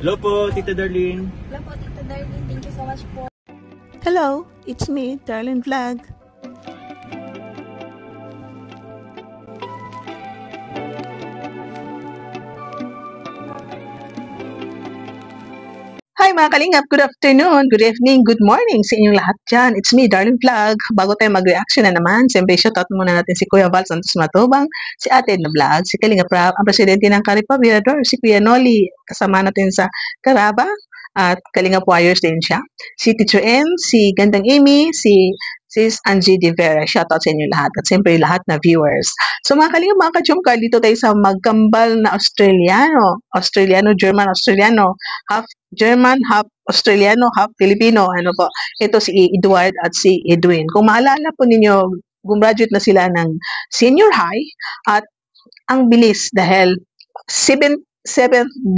Hello po, Tita Darlene. Hello po, Tita Darlene. Thank you so much po. Hello, it's me, Darlene Vlog. Hi mga kalingap, good afternoon, good evening, good morning sa inyong lahat dyan. It's me, Darlene Vlog. Bago tayo mag-reaction na naman, siyempre shoutout muna natin si Kuya Val Santos Matubang, si Ate Edna Vlog, si Kalinga Prab, ang presidente ng Karipa Mirador, si Kuya Noli, kasama natin sa Karaba, at Kalinga Warriors din siya. Si Teacher N, si Gandang Amy, si Sis Angie De Vera. Shoutout sa inyo lahat at siyempre lahat na viewers. So mga Kalinga, mga ka-Jomcar, dito tayo sa magkambal na German, Australiano, half German, half Australiano, half Filipino. Ano po? Ito si Edward at si Edwin. Kung maalala po ninyo, gumraduate na sila ng senior high at ang bilis dahil 7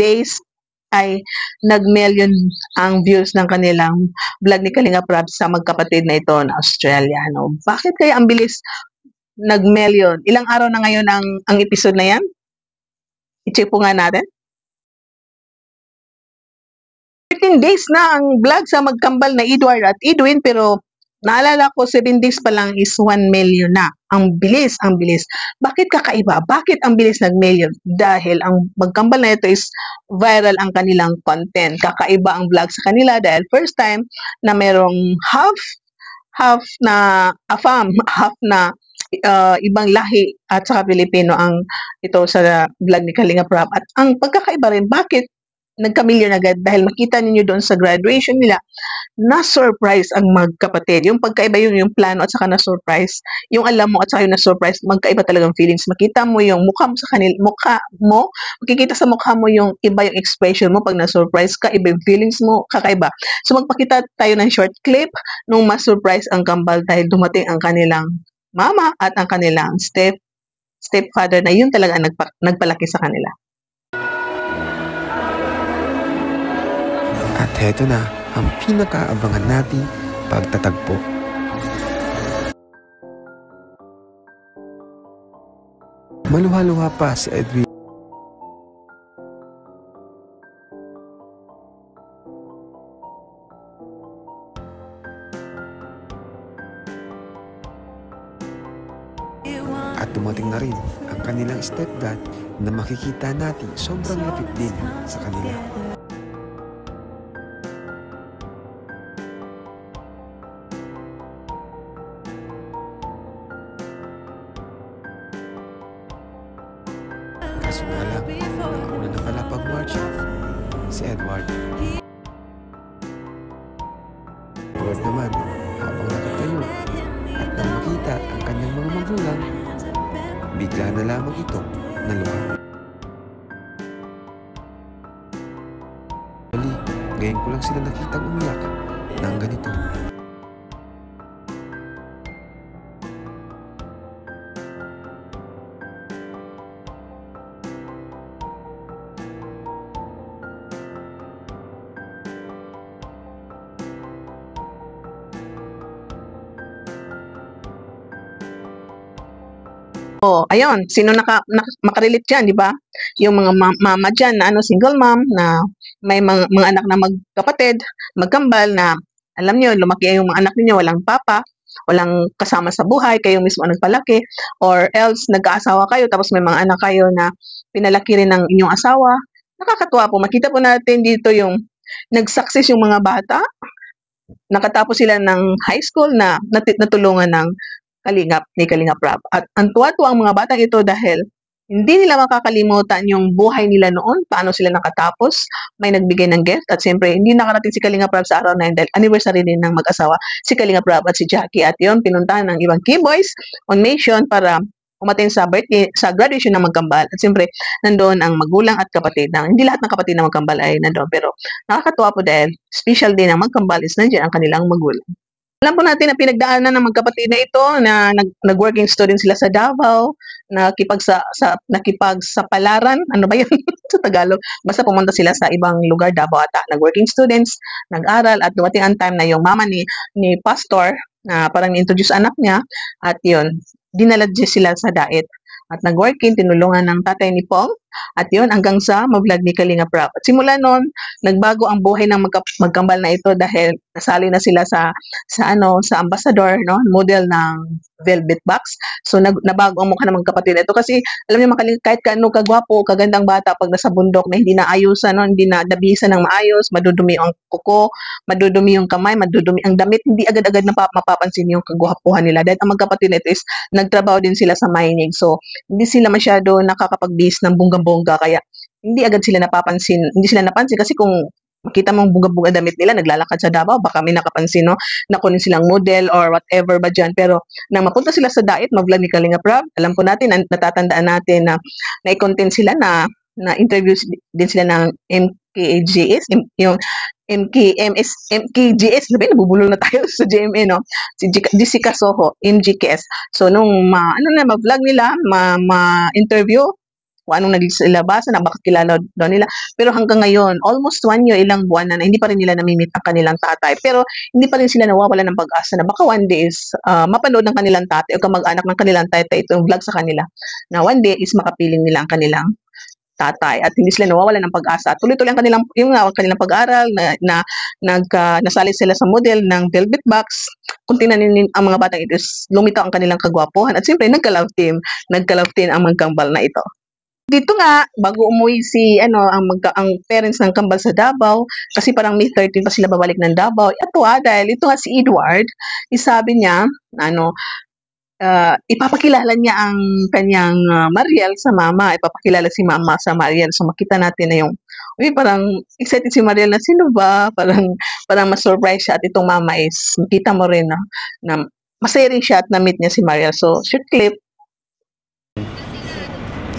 days ay nag-million ang views ng kanilang vlog ni Kalinga Prab sa magkapatid na ito na Australiano. Bakit kaya ang bilis nag-million? Ilang araw na ngayon ang episode na yan? I-check po nga natin. 13 days na ang vlog sa magkambal na Edward at Edwin, pero naalala ko 7 days pa lang is 1 million na. Ang bilis, ang bilis. Bakit kakaiba? Bakit ang bilis nag-million? Dahil ang magkambal na ito is viral ang kanilang content. Kakaiba ang vlog sa kanila dahil first time na merong half na AFAM, half na ibang lahi at saka Pilipino ang ito sa vlog ni Kalinga Prab. At ang pagkakaiba rin, bakit nagka-million agad? Dahil makita ninyo doon sa graduation nila, na-surprise ang magkapatid. Yung pagkaiba yung plano at saka na-surprise. Yung alam mo at saka yung na-surprise, magkaiba talagang feelings. Makita mo yung mukha mo sa kanila, makikita sa mukha mo yung iba yung expression mo pag na-surprise ka, iba yung feelings mo, kakaiba. So magpakita tayo ng short clip nung ma-surprise ang kambal dahil dumating ang kanilang mama at ang kanilang stepfather na yun talaga ang nagpalaki sa kanila. At heto na ang pinakaabangan nating pagtatagpo. Maluha-luha pa si Edwin. At dumating na rin ang kanilang stepdad na makikita natin sobrang lapit din sa kanila. Kaso nga lang, nauna na pala pag-march off si Edward. Edward naman, habang nakatayo at nang makita ang kanyang mga magulang, bigla na lamang ito naluha. Bali, ngayon ko lang sila nakitang umiyak ng ganito. Oh, ayun, sino makarelate dyan, di ba? Yung mga mama dyan na single mom, na may mga anak na magkapatid, magkambal, na alam nyo, lumaki yung mga anak niyo walang papa, walang kasama sa buhay, kayo mismo ang nagpalaki, or else nagkaasawa kayo, tapos may mga anak kayo na pinalaki rin ng inyong asawa. Nakakatuwa po, makita po natin dito yung nag-success yung mga bata, nakatapos sila ng high school na natulungan ng ni Kalinga Prab. At ang tuwa-tuwa ang mga batang ito dahil hindi nila makakalimutan yung buhay nila noon, paano sila nakatapos, may nagbigay ng gift, at siyempre hindi nakarating si Kalinga Prab sa araw na yun dahil anniversary din ng mag-asawa si Kalinga Prab at si Jackie. At yun, pinuntahan ng ibang keyboys on mission para umatin sa birthday, sa graduation ng magkambal. At siyempre, nandoon ang magulang at kapatid. Hindi lahat ng kapatid ng magkambal ay nandoon, pero nakakatuwa po dahil special din ng magkambal is nandiyan ang kanilang magulang. Alam po natin na pinagdaanan ng magkapatid na ito na nag-working student sila sa Davao, nakipagsapalaran, ano ba yun sa Tagalog? Basta pumunta sila sa ibang lugar, Davao ata, nag-working students, nag-aral, at dumating ang time na yung mama ni pastor, na parang ni-introduce anak niya, at yun, dinala sila sa diet. at nag-working, tinulungan ng tatay ni Pong. At yun, hanggang sa ma-vlog ni Kalinga Prab. At simula noon, nagbago ang buhay ng magkambal na ito dahil nasali na sila sa ambassador, no, model ng Velvet Box. So nabago ang mukha ng magkapatid na ito kasi alam niyo kahit kaano kagwapo, kagandang bata pag nasa bundok na hindi naayusan, no, hindi na nabihisan ng maayos, madudumi ang kuko, madudumi yung kamay, madudumi ang damit, hindi agad-agad na mapapansin yung kagwapuhan nila. Dahil ang magkapatid na ito is nagtrabaho din sila sa mining. So hindi sila masyado nakakapagbihis ng bongga-bongga kaya hindi agad sila napapansin. Hindi sila napansin kasi kung makita mong bunga-bunga damit nila, naglalakad sa Davao, baka may nakapansin, no? Na kunin silang model or whatever ba dyan. Pero nang mapunta sila sa Dait, mag-vlog ni Kalinga Prab, alam po natin, natatandaan natin na na-content sila na interview din sila ng MKGS, yung MKGS, sabi, nabubulol na tayo sa GMA, no? Si Jessica Soho, MGKS. So, nung ma-vlog nila, ma-interview, kung anong naging labasan, na bakit kilala daw nila. Pero hanggang ngayon, almost 1 year, ilang buwan na, hindi pa rin nila namimit ang kanilang tatay. Pero hindi pa rin sila nawawala ng pag-asa na baka one day is mapanood ng kanilang tatay o kamag-anak ng kanilang tatay itong vlog sa kanila. Na one day is makapiling nila ang kanilang tatay at hindi sila nawawala ng pag-asa. At tuloy-tuloy ang kanilang pag-aaral nasali sila sa model ng Velvet Box. Kung tingnan ang mga batang ito, lumitaw ang kanilang kagwapuhan at siyempre nagka-love team ang magkambal na ito. Dito nga, bago umuwi ang parents ng kambal sa Davao, kasi parang May 13 pa sila babalik ng Davao. Dahil ito nga si Edward, sabi niya, ipapakilala niya ang kanyang Mariel sa mama. Ipapakilala si mama sa Mariel. So makita natin na parang excited si Mariel na sino ba? Parang ma-surprise siya at itong mama is, makita mo rin na masaya rin siya at na-meet niya si Mariel. So, short clip.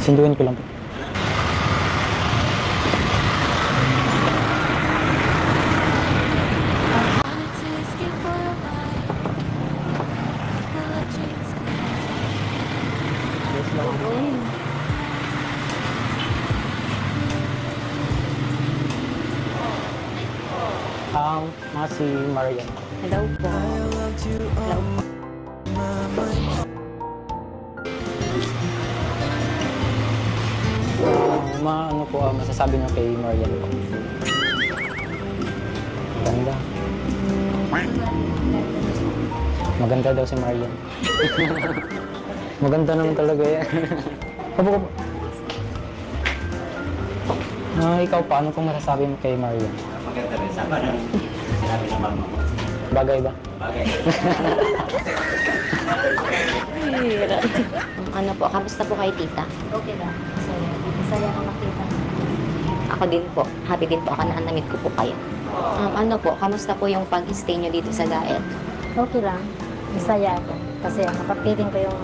Sinduin ko lang po. Mga si Marian. Hello po. Hello po. Ano po masasabi niyo kay Marian po? Maganda. Maganda daw si Marian. Maganda naman talaga yan. Opo. Ikaw pa, ano pong masasabi mo kay Marian? Maganda rin. Sama na sinabi ng mama ko. Bagay ba? Bagay. Ano po, kamusta po kayo, tita? Okay lang. Masaya ka makita. Ako din po. Happy din po ako na namit ko po kayo. Ano po, kamusta po yung pag-stay nyo dito sa Daet? Okay lang. Masaya ako. Kasi nakapiling ko yung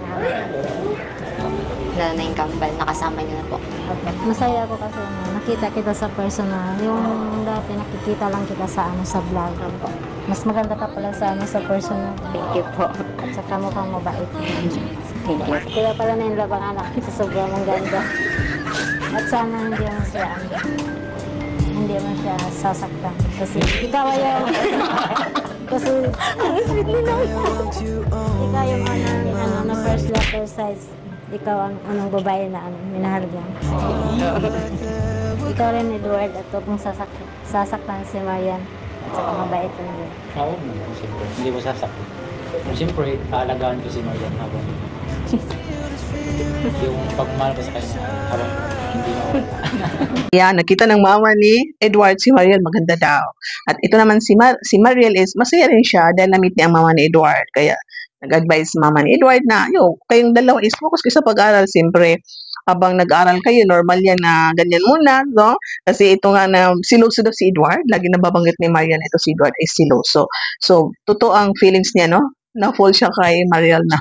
Lalo na yung kambal, nakasama nyo na po. masaya ako kasi nakita kita sa personal. Yung dati nakikita lang kita sa vlog. Mas maganda ka pala sa sa personal. Thank you po. At saka mukhang mabait. Thank you. Kaya pala na yung labang anak sa sobrang ganda. At sana hindi mo siya sasaktan. Kasi ikaw ayaw. Kasi ikaw yung na first love, first sight. Ikaw ang unang babae na minahal niya. Ikaw rin, Edward, at kung sasaktan si Marian. At saka mabait rin din. Oo, siyempre. Hindi ko sasakit. Siyempre, aalagaan ko si Marian habang yung pagmahal ko sa kanya habang hindi na ako. Yan, nakita ng mama ni Edward si Mariel, maganda daw. At ito naman si Mariel is masaya rin siya dahil na-meet niya ang mama ni Edward. Kaya nag-advise mama ni Edward na, kayong dalawa is focus kayo sa pag-aral. Siyempre, habang nag-aral kayo, normal yan na ganyan muna, no? Kasi ito nga na siloso daw si Edward. Lagi nababanggit ni Marian ito si Edward ay siloso. So, totoo ang feelings niya, no? Na-fall siya kay Mariel na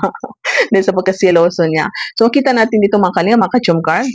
dahil sa pagkasiloso niya. So, kita natin dito mga kanila, mga ka-Jomcar,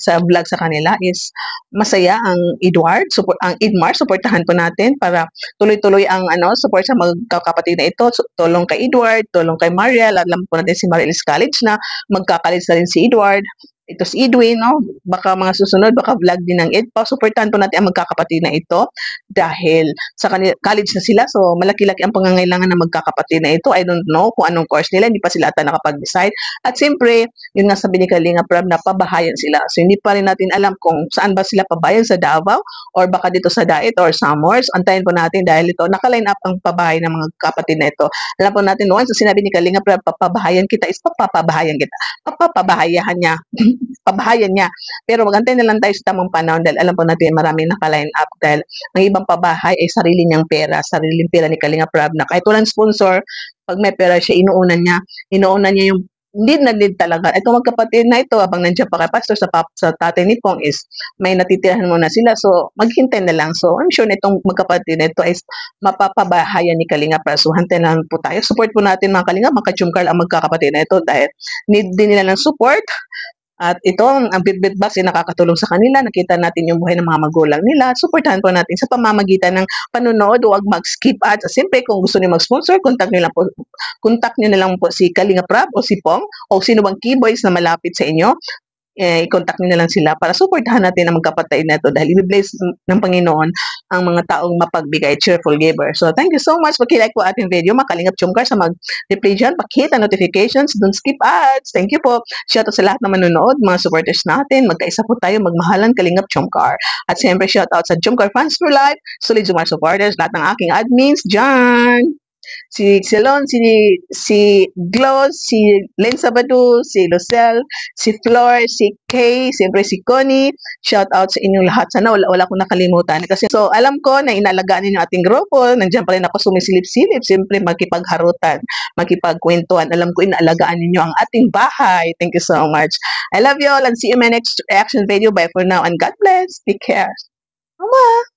sa vlog sa kanila is masaya ang Edward, ang Edmar, supportahan po natin para tuloy-tuloy ang support sa magkakapatid na ito. Tulong kay Edward, tulong kay Mariel. Alam po natin si Mariel is college na, magka-college na rin si Edward. ito si Edwin, no? Baka mga susunod, baka vlog din ng Ed. Suportahan po natin ang magkakapatid na ito dahil sa college na sila. So, malaki-laki ang pangangailangan ng magkakapatid na ito. I don't know kung anong course nila. Hindi pa sila ata nakapag-decide. At siyempre, yun nga sabi ni Kalinga Prab na pabahayan sila. So, hindi pa rin natin alam kung saan ba sila pabayan, sa Davao or baka dito sa Daet or Samars. Antayin po natin dahil ito, nakaline up ang pabahay ng mga kapatid na ito. Alam po natin, once sinabi ni Kalinga Prab, papabahayan kita, is papabahayan kita. Papabahayan niya. Pabahayan niya. Pero magantay na lang tayo sa tamang panahon dahil alam po natin maraming naka-line up dahil ang ibang pabahay ay sarili niyang pera, sariling pera ni Kalinga Prab na kahit walang sponsor, pag may pera siya, inuuna niya yung need na need talaga. Ito magkapatid na ito, habang nandiyan pa kay pastor sa tatay ni Pong is may natitirahan muna sila. So, maghintay na lang. So, I'm sure na itong magkapatid na ito is mapapabahayan ni Kalinga Prab. So, hantay na lang po tayo. Support po natin mga Kalinga, mga Kachumkar ang magkakapatid na ito dahil need din nila ng support. At ito, ang Bitbit Box ay nakakatulong sa kanila. Nakita natin yung buhay ng mga magulang nila. Supportahan po natin sa pamamagitan ng panonood. Huwag mag-skip ads. Siyempre, kung gusto niyo mag-sponsor, contact niyo na lang po si Kalinga Prab o si Pong o sino bang keyboys na malapit sa inyo. I-contact niyo na lang sila para supportahan natin ang magkapatid na ito dahil i-bless ng Panginoon ang mga taong mapagbigay, cheerful giver. So, thank you so much. Pag-like po ating video, Makalingap Chumkar sa mag-replay dyan. Pakita notifications. Don't skip ads. Thank you po. Shoutout sa lahat na manonood, mga supporters natin. Magkaisa po tayo, magmahalan Kalingap Chumkar. At siyempre, shoutout sa Chumkar Fans for Life, Solid Jumar supporters, lahat ng aking admins dyan. Si Celon, si Gloss, si Len Sabado, si Lucel, si Flor, si Kay, siyempre si Connie. Shout out sa inyong lahat. Sana wala akong nakalimutan. Kasi so alam ko na inalagaan ninyo ating grupo. Nandiyan pa rin ako sumisilip-silip. Siyempre makipagharutan, makipagkwentuhan. Alam ko inaalagaan ninyo ang ating bahay. Thank you so much. I love you all and see you in my next reaction video. Bye for now and God bless. Take care. Mama!